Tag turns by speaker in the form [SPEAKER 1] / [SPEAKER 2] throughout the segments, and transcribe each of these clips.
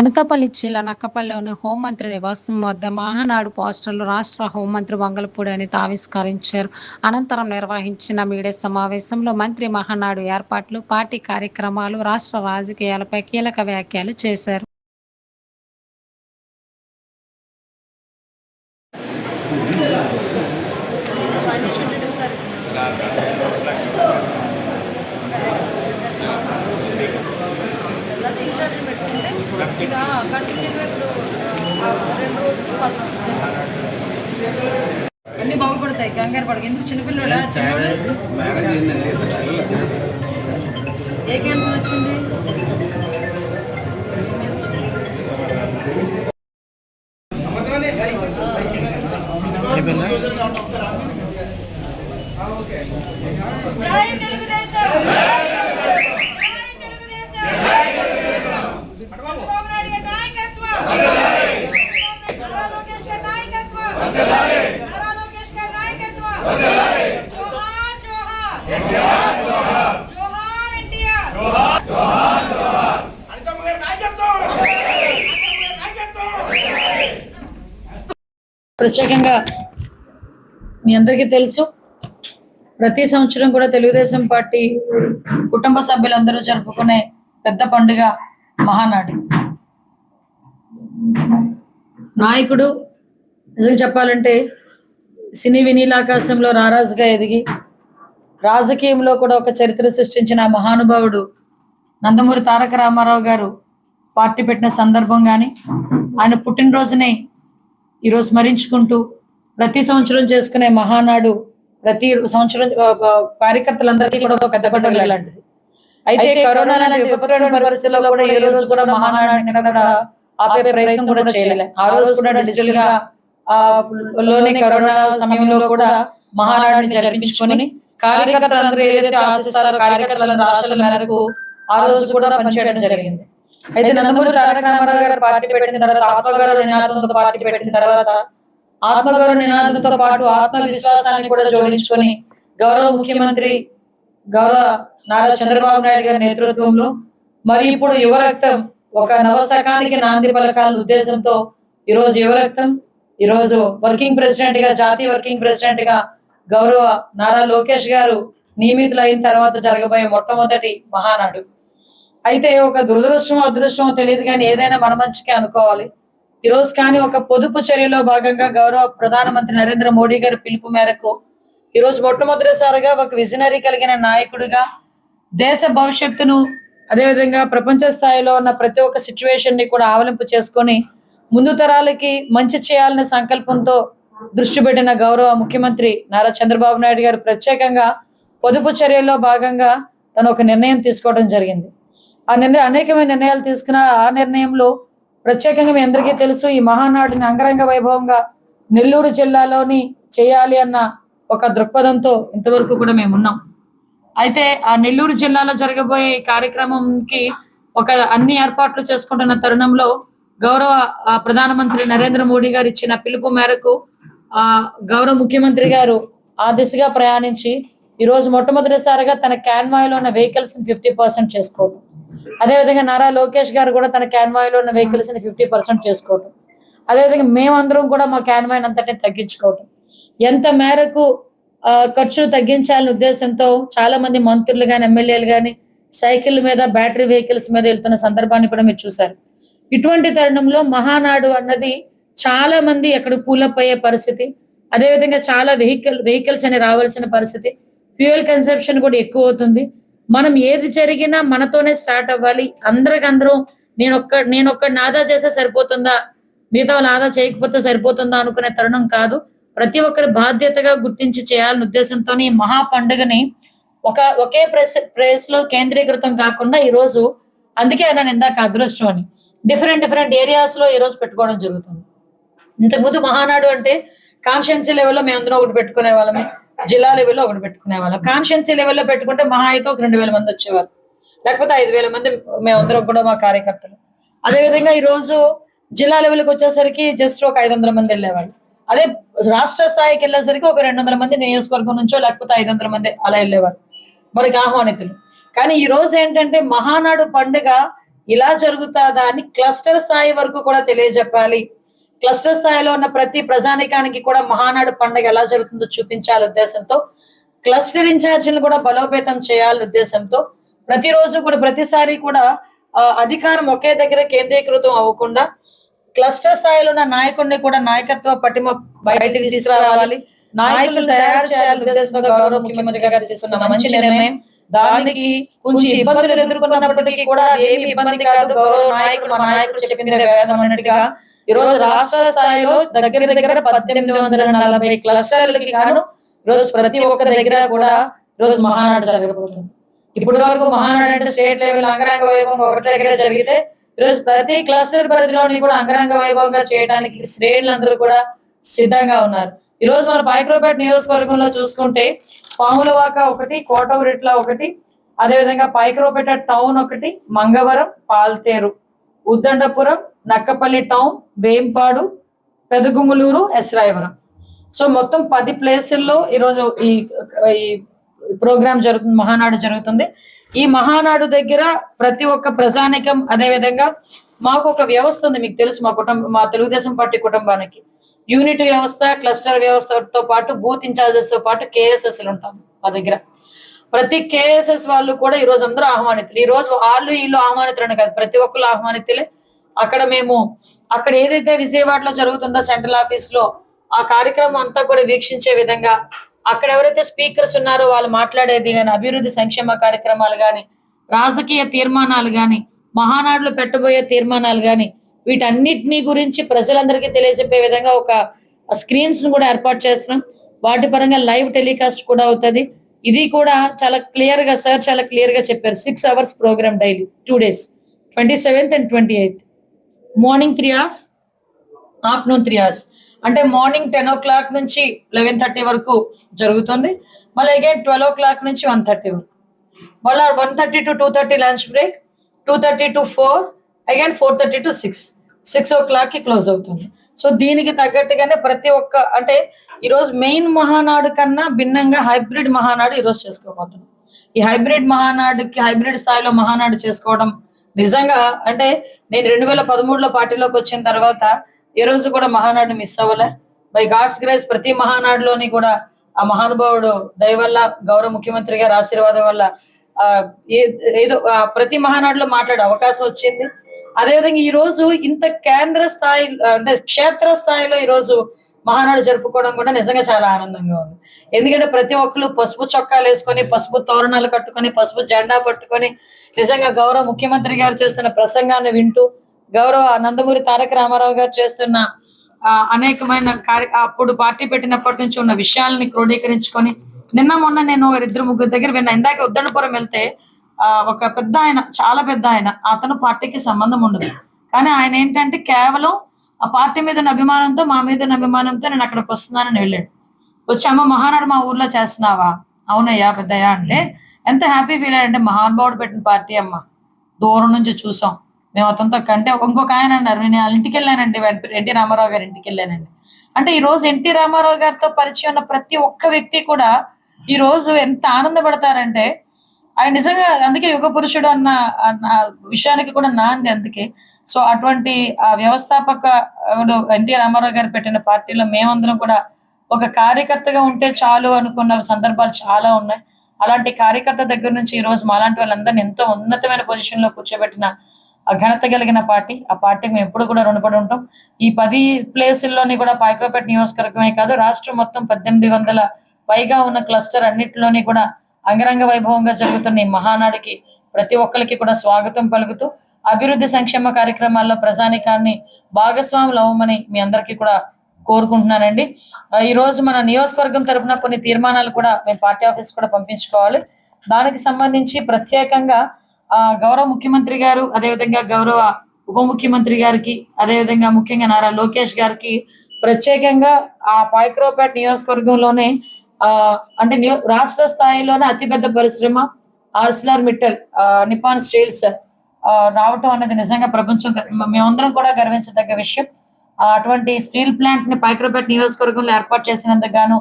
[SPEAKER 1] అనకాపల్లి జిల్లా నక్కపల్లిలోని హోంమంత్రి నివాసం వద్ద మహానాడు పోస్టర్లు రాష్ట్ర హోంమంత్రి వంగలపూడి అనిత ఆవిష్కరించారు. అనంతరం నిర్వహించిన మీడియా సమావేశంలో మంత్రి మహానాడు ఏర్పాట్లు, పార్టీ కార్యక్రమాలు, రాష్ట్ర రాజకీయాలపై కీలక వ్యాఖ్యలు చేశారు.
[SPEAKER 2] అన్ని బాగుపడతాయి, కంగారు పడక. ఎందుకు చిన్నపిల్లడా? ఏ క్యాన్సర్ వచ్చింది? ప్రత్యేకంగా మీ అందరికీ తెలుసు, ప్రతి సంవత్సరం కూడా తెలుగుదేశం పార్టీ కుటుంబ సభ్యులందరూ జరుపుకునే పెద్ద పండుగ మహానాడు. నాయకుడు నిజంగా చెప్పాలంటే సినీ వినీలాకాశంలో రారాజుగా ఎదిగి రాజకీయంలో కూడా ఒక చరిత్ర సృష్టించిన మహానుభావుడు నందమూరి తారక రామారావు గారు పార్టీ పెట్టిన సందర్భం కానీ, ఆయన పుట్టినరోజుని ఈరోజు స్మరించుకుంటూ ప్రతి సంవత్సరం చేసుకునే మహానాడు ప్రతి సంవత్సరం కార్యకర్తలందరికీ కూడా ఒక పెద్ద పండుగ లాంటిది. అయితే కరోనా పరిస్థితుల్లో కూడా ఈ రోజు కూడా మహానాడు ఆపే ప్రయత్నం కూడా చేయలే. ఆ రోజు కూడా డిజిటల్ గా లోనే కరోనా సమయంలో కూడా మహానాడిని జరిపించుకొని కార్యకర్తలందరూ ఏదైతే ఆశిస్తారో కార్యకర్తలందరూ ఆశల మేరకు ఆ రోజు కూడా పనిచేయడం జరిగింది. అయితే నందమూరి తారక రామారావు గారు పార్టీ పెట్టిన తర్వాత, ఆత్మగౌరవ నినాదంతో పార్టీ పెట్టిన తర్వాత, ఆత్మగౌరవ నినాదంతో పాటు ఆత్మవిశ్వాసాన్ని కూడా జోడించుకొని గౌరవ ముఖ్యమంత్రి గౌరవ నారా చంద్రబాబు నాయుడు గారి నేతృత్వంలో మరి ఇప్పుడు యువరక్తం ఒక నవశకానికి నాంది పలకాల ఉద్దేశంతో ఈరోజు యువరక్తం ఈరోజు వర్కింగ్ ప్రెసిడెంట్ గా, జాతీయ వర్కింగ్ ప్రెసిడెంట్ గా గౌరవ నారా లోకేష్ గారు నియమితులు అయిన తర్వాత జరగబోయే మొట్టమొదటి మహానాడు. అయితే ఒక దురదృష్టం అదృష్టం తెలియదు కానీ ఏదైనా మన మంచికే అనుకోవాలి. ఈరోజు కానీ ఒక పొదుపు చర్యలో భాగంగా గౌరవ ప్రధానమంత్రి నరేంద్ర మోడీ గారి పిలుపు మేరకు ఈరోజు మొట్టమొదటిసారిగా ఒక విజనరీ కలిగిన నాయకుడిగా దేశ భవిష్యత్తును, అదేవిధంగా ప్రపంచ స్థాయిలో ఉన్న ప్రతి ఒక్క సిచ్యువేషన్ ని కూడా ఆవలింపు చేసుకొని ముందు తరాలకి మంచి చేయాలనే సంకల్పంతో దృష్టి పెట్టిన గౌరవ ముఖ్యమంత్రి నారా చంద్రబాబు నాయుడు గారు ప్రత్యేకంగా పొదుపు చర్యల్లో భాగంగా తను ఒక నిర్ణయం తీసుకోవడం జరిగింది. ఆ అనేకమైన నిర్ణయాలు తీసుకున్న ఆ నిర్ణయంలో ప్రత్యేకంగా మీ అందరికీ తెలుసు, ఈ మహానాడుని అంగరంగ వైభవంగా నెల్లూరు జిల్లాలోని చేయాలి అన్న ఒక దృక్పథంతో ఇంతవరకు కూడా మేము ఉన్నాం. అయితే ఆ నెల్లూరు జిల్లాలో జరగబోయే కార్యక్రమంకి ఒక అన్ని ఏర్పాట్లు చేసుకుంటున్న తరుణంలో గౌరవ ప్రధానమంత్రి నరేంద్ర మోడీ గారు ఇచ్చిన పిలుపు మేరకు గౌరవ ముఖ్యమంత్రి గారు ఆ దిశగా ప్రయాణించి ఈరోజు మొట్టమొదటిసారిగా తన క్యాన్వాయ్లో ఉన్న వెహికల్స్ 50% చేసుకోవడం, అదేవిధంగా నారా లోకేష్ గారు కూడా తన క్యాన్వాయ్లో ఉన్న వెహికల్స్ 50% చేసుకోవడం, అదేవిధంగా మేమందరం కూడా మా క్యాన్వాయ్ అంతటిని తగ్గించుకోవడం, ఎంత మేరకు ఖర్చులు తగ్గించాలనే ఉద్దేశంతో చాలా మంది మంత్రులు కానీ, ఎమ్మెల్యేలు కానీ సైకిల్ మీద, బ్యాటరీ వెహికల్స్ మీద వెళ్తున్న సందర్భాన్ని కూడా మీరు చూసారు. ఇటువంటి తరుణంలో మహానాడు అన్నది చాలా మంది ఎక్కడ పూలప్ అయ్యే పరిస్థితి, అదేవిధంగా చాలా వెహికల్స్ అని రావాల్సిన పరిస్థితి, ఫ్యూయల్ కన్సంప్షన్ కూడా ఎక్కువ అవుతుంది. మనం ఏది జరిగినా మనతోనే స్టార్ట్ అవ్వాలి. అందరికందరూ నేనొక్కడిని ఆదా చేస్తే సరిపోతుందా, మిగతా వాళ్ళు ఆదా చేయకపోతే సరిపోతుందా అనుకునే తరుణం కాదు. ప్రతి ఒక్కరి బాధ్యతగా గుర్తించి చేయాలనే ఉద్దేశంతో ఈ మహా పండుగని ఒకే ప్లేస్ లో కేంద్రీకృతం కాకుండా ఈరోజు, అందుకే అన్నాను ఇందాక అదృష్టం అని, డిఫరెంట్ ఏరియాస్ లో ఈ రోజు పెట్టుకోవడం జరుగుతుంది. ఇంతకుముందు మహానాడు అంటే కాన్స్టిట్యున్సీ లెవెల్లో మేమందరం ఒకటి పెట్టుకునే వాళ్ళమే, జిల్లా లెవెల్లో ఒకటి పెట్టుకునే వాళ్ళం. కాన్స్టిట్యున్సీ లెవెల్లో పెట్టుకుంటే మహా అయితే ఒక 2000 మంది వచ్చేవారు, లేకపోతే 5000 మంది మేమందరం కూడా మా కార్యకర్తలు. అదేవిధంగా ఈ రోజు జిల్లా లెవెల్కి వచ్చేసరికి జస్ట్ ఒక 500 మంది వెళ్ళేవాళ్ళు. అదే రాష్ట్ర స్థాయికి వెళ్ళేసరికి ఒక 200 మంది నియోజకవర్గం నుంచో లేకపోతే 500 మంది అలా వెళ్ళేవారు మనకి ఆహ్వానితులు. కానీ ఈ రోజు ఏంటంటే మహానాడు పండుగ ఇలా జరుగుతాదా అని క్లస్టర్ స్థాయి వరకు కూడా తెలియజెప్పాలి. క్లస్టర్ స్థాయిలో ఉన్న ప్రతి ప్రజానీకానికి కూడా మహానాడు పండుగ ఎలా జరుగుతుందో చూపించాలి ఉద్దేశంతో, క్లస్టర్ ఇన్ఛార్జీలను కూడా బలోపేతం చేయాలనే ఉద్దేశంతో ప్రతిరోజు కూడా ప్రతిసారి కూడా అధికారం ఒకే దగ్గర కేంద్రీకృతం అవ్వకుండా క్లస్టర్ స్థాయిలో ఉన్న నాయకుడిని కూడా నాయకత్వ పటిమ బయటికి తీసుకురావాలి. నాయకులు తయారు చేయాలనే ఉద్దేశంతో గౌరవ ముఖ్యమంత్రి గారు తీసుకున్న మంచి నిర్ణయం. దానికి కొంచెం ఇబ్బందులు ఎదుర్కొన్నప్పటికీ కూడా ఏమి ఇబ్బంది కాదు. గౌరవ నాయకుడు మా నాయకుడు చెప్పిందే వేదం అన్నట్టుగా ఈ రోజు రాష్ట్ర స్థాయిలో దగ్గర 1840 క్లస్టర్లకి గాను రోజు ప్రతి ఒక్క దగ్గర కూడా రోజు మహానాడు జరగబోతుంది. ఇప్పటి వరకు మహానాడు అంటే స్టేట్ లెవెల్ అంగరంగ వైభవంగా ఒకటి దగ్గర జరిగితే ఈరోజు ప్రతి క్లస్టర్ పరిధిలోని కూడా అంగరంగ వైభవంగా చేయడానికి శ్రేణులందరూ కూడా సిద్ధంగా ఉన్నారు. ఈ రోజు మన పైక్రోపేట నియోజకవర్గంలో చూసుకుంటే పాములవాక ఒకటి, కోటవరిట్ల ఒకటి, అదేవిధంగా పైక్రోపేట టౌన్ ఒకటి, మంగవరం, పాల్తేరు, ఉద్దండపురం, నక్కపల్లి టౌన్, వేంపాడు, పెదగుములూరు, ఎస్రాయవరం. సో మొత్తం 10 ప్లేసుల్లో ఈరోజు ఈ ప్రోగ్రామ్ జరుగుతుంది, మహానాడు జరుగుతుంది. ఈ మహానాడు దగ్గర ప్రతి ఒక్క ప్రజానికం, అదే విధంగా మాకు ఒక వ్యవస్థ ఉంది, మీకు తెలుసు, మా తెలుగుదేశం పార్టీ కుటుంబానికి యూనిట్ వ్యవస్థ, క్లస్టర్ వ్యవస్థతో పాటు బూత్ ఇన్ఛార్జెస్ తో పాటు కేఎస్ఎస్లు ఉంటాం మా దగ్గర. ప్రతి కేఎస్ఎస్ వాళ్ళు కూడా ఈ రోజు అందరూ ఆహ్వానితులు. ఈ రోజు వాళ్ళు వీళ్ళు ఆహ్వానితులని కాదు, ప్రతి ఒక్కరు ఆహ్వానితులే. అక్కడ ఏదైతే విజయవాడలో జరుగుతుందో సెంట్రల్ ఆఫీస్ లో ఆ కార్యక్రమం అంతా కూడా వీక్షించే విధంగా అక్కడ ఎవరైతే స్పీకర్స్ ఉన్నారో వాళ్ళు మాట్లాడేది కానీ, అభివృద్ధి సంక్షేమ కార్యక్రమాలు కానీ, రాజకీయ తీర్మానాలు కానీ, మహానాడులో పెట్టబోయే తీర్మానాలు కానీ, వీటన్నిటినీ గురించి ప్రజలందరికీ తెలియజెప్పే విధంగా ఒక స్క్రీన్స్ ను కూడా ఏర్పాటు చేస్తున్నాం. వాటి పరంగా లైవ్ టెలికాస్ట్ కూడా అవుతుంది. ఇది కూడా చాలా క్లియర్ గా సార్ చాలా క్లియర్ గా చెప్పారు. 6 hours program daily 2 days, 27th and 28th. Morning 3 hours, afternoon 3 hours. అంటే మార్నింగ్ 10 o'clock నుంచి 11:30 వరకు జరుగుతుంది. మళ్ళీ అగైన్ 12 o'clock నుంచి 1:30 వరకు. మళ్ళీ 1:30 to 2:30 lunch break, 2:30 to 4, again 4:30 to 6 o'clock కి క్లోజ్ అవుతుంది. సో దీనికి తగ్గట్టుగానే ప్రతి ఒక్క అంటే ఈరోజు మెయిన్ మహానాడు కన్నా భిన్నంగా హైబ్రిడ్ మహానాడు ఈరోజు చేసుకోబోతున్నాం. ఈ హైబ్రిడ్ స్థాయిలో మహానాడు చేసుకోవడం నిజంగా అంటే నేను 2013లో పార్టీలోకి వచ్చిన తర్వాత ఏ రోజు కూడా మహానాడు మిస్ అవ్వలే. బై గాడ్స్ గ్రేస్ ప్రతి మహానాడులోని కూడా ఆ మహానుభావుడు దయ వల్ల, గౌరవ ముఖ్యమంత్రి గారి ఆశీర్వాదం వల్ల ఏదో ప్రతి మహానాడులో మాట్లాడే అవకాశం వచ్చింది. అదేవిధంగా ఈ రోజు ఇంత కేంద్ర స్థాయి అంటే క్షేత్ర స్థాయిలో ఈ రోజు మహానాడు జరుపుకోవడం కూడా నిజంగా చాలా ఆనందంగా ఉంది. ఎందుకంటే ప్రతి ఒక్కరు పసుపు చొక్కాలు వేసుకొని, పసుపు తోరణాలు కట్టుకొని, పసుపు జెండా పట్టుకొని నిజంగా గౌరవ ముఖ్యమంత్రి గారు చేస్తున్న ప్రసంగాన్ని వింటూ, గౌరవ నందమూరి తారక రామారావు గారు చేస్తున్న అనేకమైన అప్పుడు పార్టీ పెట్టినప్పటి నుంచి ఉన్న విషయాలని క్రోడీకరించుకొని, నిన్న మొన్న నేను 2-3 దగ్గర విన్నా. ఇందాక ఉద్దండపురం వెళ్తే ఒక పెద్ద ఆయన, చాలా పెద్ద ఆయన, అతను పార్టీకి సంబంధం ఉండదు, కానీ ఆయన ఏంటంటే కేవలం ఆ పార్టీ మీద ఉన్న అభిమానంతో, మా మీద ఉన్న అభిమానంతో నేను అక్కడికి వస్తున్నానని వెళ్ళాడు. వచ్చి అమ్మ మహానాడు మా ఊర్లో చేస్తున్నావా? అవునయ్యా పెద్దయ్యా అంటే ఎంత హ్యాపీ ఫీల్ అయ్యాడంటే, మహానుభావుడు పెట్టిన పార్టీ అమ్మ, దూరం నుంచి చూసాం మేము అతనితో. కంటే ఇంకొక ఆయన అన్నారు, నేను వాళ్ళ ఇంటికి వెళ్ళానండి, ఎన్టీ రామారావు గారి ఇంటికి వెళ్ళానండి. అంటే ఈ రోజు ఎన్టీ రామారావు గారితో పరిచయం ఉన్న ప్రతి ఒక్క వ్యక్తి కూడా ఈ రోజు ఎంత ఆనందపడతారంటే, ఆయన నిజంగా అందుకే యుగ పురుషుడు అన్న విషయానికి కూడా నాంది అందుకే. సో అటువంటి వ్యవస్థాపక ఎన్టీ రామారావు గారు పెట్టిన పార్టీలో మేమందరం కూడా ఒక కార్యకర్తగా ఉంటే చాలు అనుకున్న సందర్భాలు చాలా ఉన్నాయి. అలాంటి కార్యకర్త దగ్గర నుంచి ఈ రోజు మాలాంటి వాళ్ళందరినీ ఎంతో ఉన్నతమైన పొజిషన్ లో కూర్చోబెట్టిన ఘనత కలిగిన పార్టీ. ఆ పార్టీకి మేము ఎప్పుడు కూడా రుణపడి ఉంటాం. ఈ 10 ప్లేసుల్లోని కూడా పైక్రోపేట నియోజకవర్గమే కాదు, రాష్ట్రం మొత్తం 1800 పైగా ఉన్న క్లస్టర్ అన్నిటిలోని కూడా అంగరంగ వైభవంగా జరుగుతున్న ఈ మహానాడికి ప్రతి ఒక్కరికి కూడా స్వాగతం పలుకుతూ, అభివృద్ధి సంక్షేమ కార్యక్రమాల్లో ప్రజానికాన్ని భాగస్వాములు అవ్వమని మీ అందరికీ కూడా కోరుకుంటున్నానండి. ఈ రోజు మన నియోజకవర్గం తరఫున కొన్ని తీర్మానాలు కూడా మేము పార్టీ ఆఫీస్ కూడా పంపించుకోవాలి. దానికి సంబంధించి ప్రత్యేకంగా గౌరవ ముఖ్యమంత్రి గారు, అదేవిధంగా గౌరవ ఉప ముఖ్యమంత్రి గారికి, అదేవిధంగా ముఖ్యంగా నారా లోకేష్ గారికి ప్రత్యేకంగా ఆ పైక్రోపేట నియోజకవర్గంలోనే అంటే రాష్ట్ర స్థాయిలోనే అతిపెద్ద పరిశ్రమ ఆర్సిలర్ మిట్టల్ నిపాన్ స్టీల్స్ రావటం అనేది నిజంగా ప్రపంచం మేమందరం కూడా గర్వించదగ్గ విషయం. అటువంటి స్టీల్ ప్లాంట్ ని పైక్రోపేట నియోజకవర్గంలో ఏర్పాటు చేసినందుకు గాను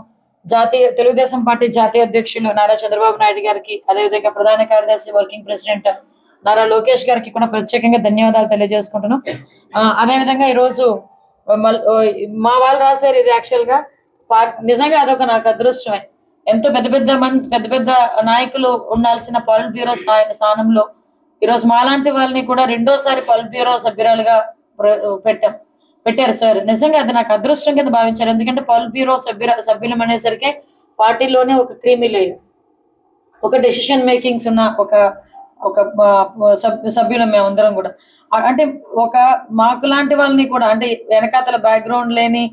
[SPEAKER 2] తెలుగుదేశం పార్టీ జాతీయ అధ్యక్షులు నారా చంద్రబాబు నాయుడు గారికి, అదేవిధంగా ప్రధాన కార్యదర్శి వర్కింగ్ ప్రెసిడెంట్ నారా లోకేష్ గారికి కూడా ప్రత్యేకంగా ధన్యవాదాలు తెలియజేసుకుంటున్నాం. అదేవిధంగా ఈరోజు మా వాళ్ళు రాశారు ఇది యాక్చువల్ గా నిజంగా అదొక నాకు అదృష్టమే. ఎంతో పెద్ద పెద్ద నాయకులు ఉండాల్సిన పాలిట్ బ్యూరో స్థానంలో ఈరోజు మాలాంటి వాళ్ళని కూడా రెండోసారి పాలిట్ బ్యూరో సభ్యురాలుగా పెట్టారు సార్. నిజంగా అది నాకు అదృష్టం కింద భావించారు. ఎందుకంటే పాలిట్ బ్యూరో సభ్యులం అనేసరికి పార్టీలోనే ఒక క్రీమీ లేయర్, ఒక డెసిషన్ మేకింగ్స్ ఉన్న ఒక సభ్యులం మేమందరం కూడా. అంటే మాకు లాంటి వాళ్ళని కూడా, అంటే వెనకాతల బ్యాక్గ్రౌండ్ లేని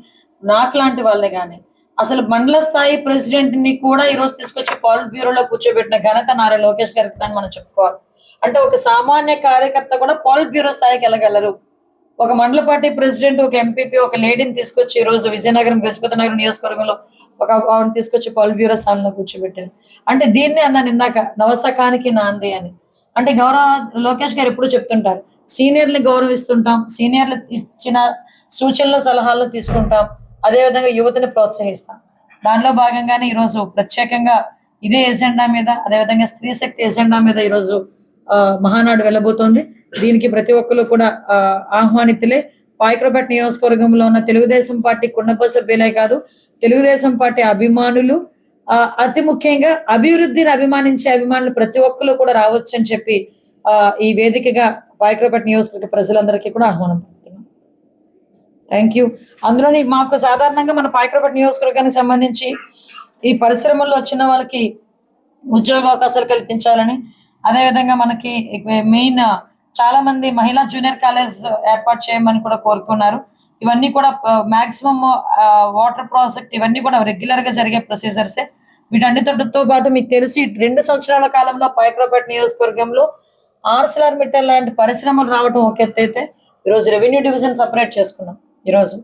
[SPEAKER 2] నాకు లాంటి వాళ్ళని కానీ, అసలు మండల స్థాయి ప్రెసిడెంట్ ని కూడా ఈరోజు తీసుకొచ్చి పాలిట్ బ్యూరోలో కూర్చోబెట్టిన ఘనత నారా లోకేష్ గారికి దాన్ని మనం చెప్పుకోవాలి. అంటే ఒక సామాన్య కార్యకర్త కూడా పాలిట్ బ్యూరో స్థాయికి వెళ్ళగలరు. ఒక మండల పార్టీ ప్రెసిడెంట్, ఒక ఎంపీపీ, ఒక లేడీని తీసుకొచ్చి ఈరోజు విజయనగరం గజపతి నగరం నియోజకవర్గంలో ఆవిడని తీసుకొచ్చి పాలిట్ బ్యూరో స్థానంలో కూర్చోబెట్టారు. అంటే దీన్నే అన్నాను ఇందాక, నవశకానికి నాంది అని. అంటే గౌరవ లోకేష్ గారు ఎప్పుడు చెప్తుంటారు, సీనియర్ని గౌరవిస్తుంటాం, సీనియర్లు ఇచ్చిన సూచనలు సలహాలు తీసుకుంటాం, అదేవిధంగా యువతని ప్రోత్సహిస్తాం. దానిలో భాగంగానే ఈరోజు ప్రత్యేకంగా ఇదే ఎజెండా మీద, అదేవిధంగా స్త్రీ శక్తి ఎజెండా మీద ఈరోజు మహానాడు వెళ్ళబోతోంది. దీనికి ప్రతి ఒక్కరు కూడా ఆహ్వానితులే. పాయకరపేట నియోజకవర్గంలో ఉన్న తెలుగుదేశం పార్టీ కుండప సభ్యులే కాదు, తెలుగుదేశం పార్టీ అభిమానులు, అతి ముఖ్యంగా అభివృద్ధిని అభిమానించే అభిమానులు ప్రతి ఒక్కరు కూడా రావచ్చు అని చెప్పి ఈ వేదికగా పాయకరపేట నియోజకవర్గ ప్రజలందరికీ కూడా ఆహ్వానం పడుతున్నాం. Thank you. అందులోని మాకు సాధారణంగా మన పాయకరపేట నియోజకవర్గానికి సంబంధించి ఈ పరిశ్రమల్లో వచ్చిన వాళ్ళకి ఉద్యోగ అవకాశాలు కల్పించాలని, అదేవిధంగా మనకి మెయిన్ చాలా మంది మహిళా జూనియర్ కాలేజ్ ఏర్పాటు చేయమని కూడా కోరుకున్నారు. ఇవన్నీ కూడా మాక్సిమం వాటర్ ప్రాజెక్ట్ ఇవన్నీ కూడా రెగ్యులర్ గా జరిగే ప్రొసీజర్సే. వీటన్నిటితో పాటు మీకు తెలిసి 2 సంవత్సరాల కాలంలో పాయకరపేట నియోజకవర్గంలో ఆర్సిలార్ మిట్టల్ లాంటి పరిశ్రమలు రావడం ఒక ఎత్తు అయితే, ఈరోజు రెవెన్యూ డివిజన్ సపరేట్ చేసుకున్నాం ఈరోజు.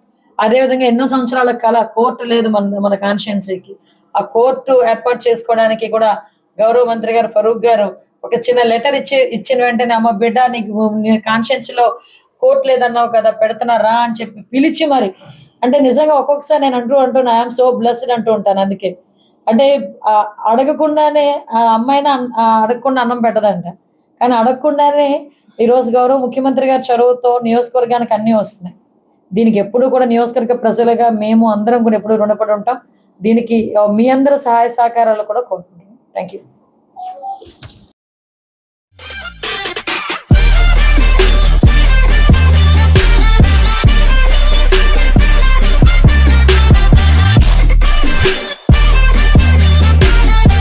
[SPEAKER 2] అదేవిధంగా ఎన్నో సంవత్సరాల కళ కోర్టు లేదు మన కాన్స్టిట్యున్సీకి. ఆ కోర్టు ఏర్పాటు చేసుకోవడానికి కూడా గౌరవ మంత్రి గారు ఫరూక్ గారు ఒక చిన్న లెటర్ ఇచ్చిన వెంటనే, అమ్మ బిడ్డ నీకు కాన్స్టిట్యున్సీ లో కోర్టు లేదన్నావు కదా, పెడుతున్నారా అని చెప్పి పిలిచి మరి, అంటే నిజంగా ఒక్కొక్కసారి నేను అంటున్నా ఐఎమ్ సో బ్లెస్డ్ అంటూ ఉంటాను. అందుకే అంటే అడగకుండానే అమ్మాయిని అడగకుండా అన్నం పెట్టదంట, కానీ అడగకుండానే ఈరోజు గౌరవ ముఖ్యమంత్రి గారి చొరవతో నియోజకవర్గానికి అన్ని వస్తున్నాయి. దీనికి ఎప్పుడు కూడా నియోజకవర్గ ప్రజలుగా మేము అందరం కూడా ఎప్పుడు రుణపడి ఉంటాం. దీనికి మీ అందరూ సహాయ సహకారాలు కూడా కోరుకుంటున్నాం. Thank you.